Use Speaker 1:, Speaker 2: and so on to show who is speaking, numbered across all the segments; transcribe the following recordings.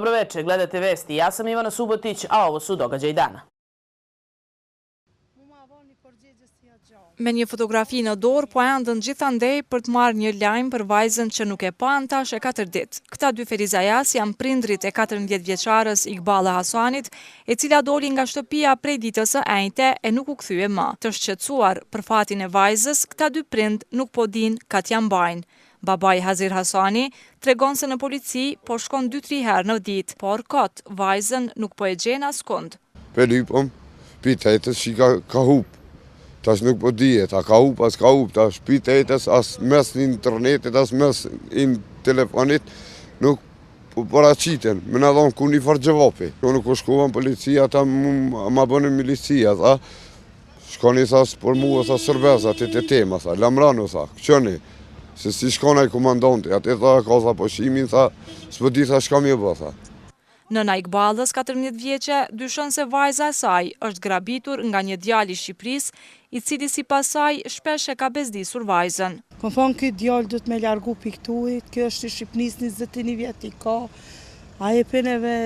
Speaker 1: Dobro večer, gledate vesti. Ja sam Ivana Subotić, a ovo su događaji dana.
Speaker 2: Me një fotografi në dorë, po endën gjithandej për të marrë një lajm për vajzën që nuk e pa antash e 4 ditë. Këta dy ferizajas janë prindrit e 14 vjeçarës Iqballa Hasanit, e cila doli nga shtëpia prej ditës së enjte e nuk u kthye më. Të shqetësuar për fatin e vajzës, këta dy prind nuk po din ka t'ja mbajnë. Babai Hazir Hasani tregon se në polici po shkon 2-3 herë në ditë, por kot vajzën nuk po e gjen askund.
Speaker 3: Pelipëm, pitetës që ka hup. Tash nuk po dihet, a ka hup, as ka hup, tash pitetës, as mes në internetit, as mes në telefonit, nuk po paraqiten, me në dhonë ku një farë gjëvapi. Nuk po shkuvan policia, ta ma bënë milicia, tha, shkoni sa për mua, sa sërbeza, të tema, sa, lamrano, sa, këqëni, se si shkona i komandonti, ati tha, ka sa poshimin, tha, s'po di, tha, shka mi bë, tha.
Speaker 2: Nëna Iqballës, 14 vjeqe, dyshon se vajza e saj është grabitur nga një djalë i Shqipërisë, i cili sipas saj shpesh e ka bezdisur vajzën.
Speaker 4: Kom thonë këtë djalë du të me largu piktuit, kjo është i Shqipërisë 21 vjet i ka, a je peneve...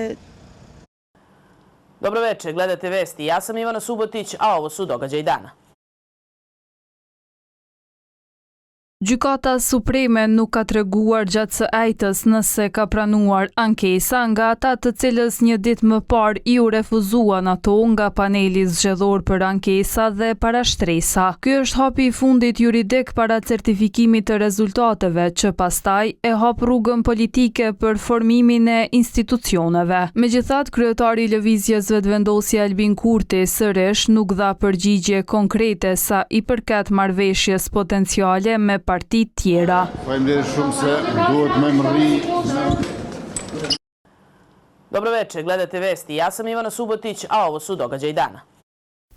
Speaker 1: Dobro večer, gledate vesti. Ja sam Ivana Subotić, a ovo su događaji dana.
Speaker 5: Gjykata Supreme nuk ka treguar gjatë së ejtës nëse ka pranuar ankesa nga ata të cilës një ditë më parë i u refuzuan ato nga paneli zgjedhor për ankesa dhe parashtresa. Ky është hapi i fundit juridik para certifikimit të rezultateve që pastaj e hap rrugën politike për formimin e institucioneve. Megjithatë, kryetari i lëvizjes vetëvendosje Albin Kurti sërish nuk dha përgjigje konkrete sa i përket marrëveshjes potenciale me partit tjera.
Speaker 6: Faleminderit shumë se duhet me mërri.
Speaker 1: Dobro večer, gledate vesti. Ja sam Ivana Subotić, a ovo su događaji dana.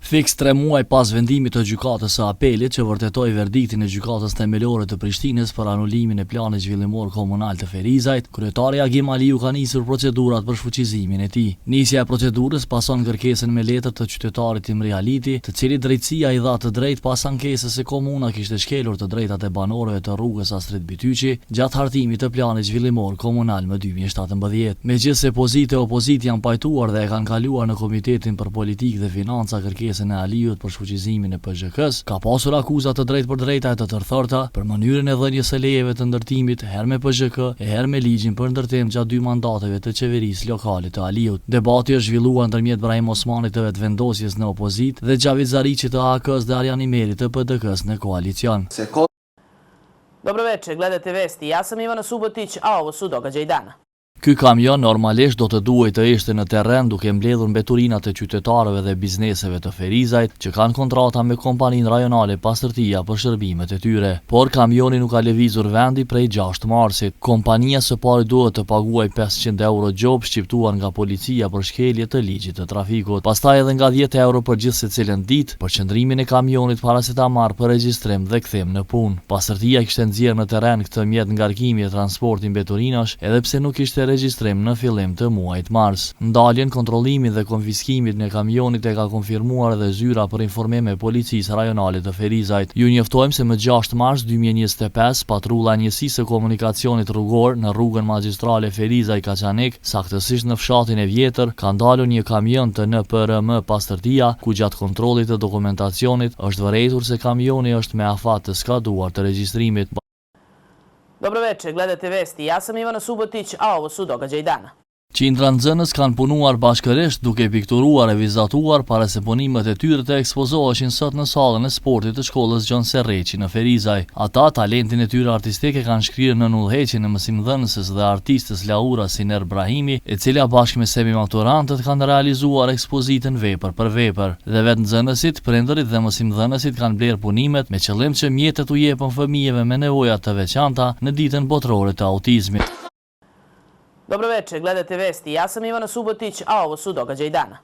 Speaker 7: Fiks 3 muaj pas vendimit të gjykatës së apelit që vërtetoi verdiktin e gjykatës themelore të Prishtinës për anulimin e planit zhvillimor komunal të Ferizajt, kryetari Agim Aliu ka nisur procedurat për shfuqizimin e tij. Nisja e procedurës pason kërkesën me letër të qytetarit Imri Aliti, të cilit drejtësia i dha të drejtë pas ankesës se komuna kishte shkelur të drejtat e banorëve të rrugës Astrid Bityqi gjatë hartimit të planit zhvillimor komunal më 2017. Megjithse pozitë e opozitë janë pajtuar dhe e kanë kaluar në Komitetin për Politikë dhe Financa kërkesën e Aliut për shfuqizimin e PZK-s, ka pasur akuzat të drejtë për drejta e të tërthërta për mënyrën e dhënies së lejeve të ndërtimit herë me PZK e herë me ligjin për ndërtim gjatë 2 mandateve të qeverisë lokale të Aliut. Debati është zhvilluar ndërmjet Brahim Osmanit të vetëvendosjes në opozitë dhe Xhavid Zariqit të AK-s dhe Arjan Imerit të PDK-s në koalicion.
Speaker 1: Dobro večer, gledate vesti. Ja sam Ivana Subotić, a ovo su događaji dana.
Speaker 7: Ky kamion normalisht do të duhej të ishte në terren duke mbledhur mbeturinat e qytetarëve dhe bizneseve të Ferizajt që kanë kontrata me kompaninë rajonale pastërtia për shërbimet e tyre. Por kamioni nuk ka lëvizur vendi prej 6 marsit. Kompania së pari duhet të paguaj 500 euro gjop shqiptuar nga policia për shkelje të ligjit të trafikut. Pastaj edhe nga 10 euro për gjithë secilën ditë për qëndrimin e kamionit para se ta marrë për regjistrim dhe kthim në punë. Pastërtia kishte nxjerrë në terren këtë mjet ngarkimi e transporti mbeturinash edhe pse nuk ishte regjistrim në fillim të muajit mars. Ndaljen, kontrollimin dhe konfiskimit në kamionit e ka konfirmuar edhe zyra për informim e policisë rajonale të Ferizajt. Ju njoftojmë se më 6 mars 2025 patrulla e njësisë së komunikacionit rrugor në rrugën magjistrale Ferizaj-Kaçanik, saktësisht në fshatin e Vjetër, ka ndalur një kamion të NPRM Pastërtia, ku gjatë kontrollit të dokumentacionit është vërejtur se kamioni është me afat të skaduar të regjistrimit.
Speaker 1: Dobro večer, gledate vesti. Ja sam Ivana Subotić, a ovo su događaji dana.
Speaker 7: Qindra nxënës kanë punuar bashkërisht duke pikturuar e vizatuar para se punimet e tyre të ekspozoheshin sot në sallën e sportit të shkollës Gjon Serreqi në Ferizaj. Ata talentin e tyre artistike kanë shkrirë në udhëheqjen e mësimdhënëses dhe artistës Laura Siner Brahimi, e cila bashkë me semi-maturantët kanë realizuar ekspozitën vepër për vepër. Dhe vetë nxënësit, prindërit dhe mësimdhënësit kanë blerë punimet me qëllim që mjetet u jepen fëmijëve me nevoja të veçanta në ditën botërore të autizmit.
Speaker 1: Dobro večer, gledate vesti. Ja sam Ivana Subotić, a ovo su događaji dana.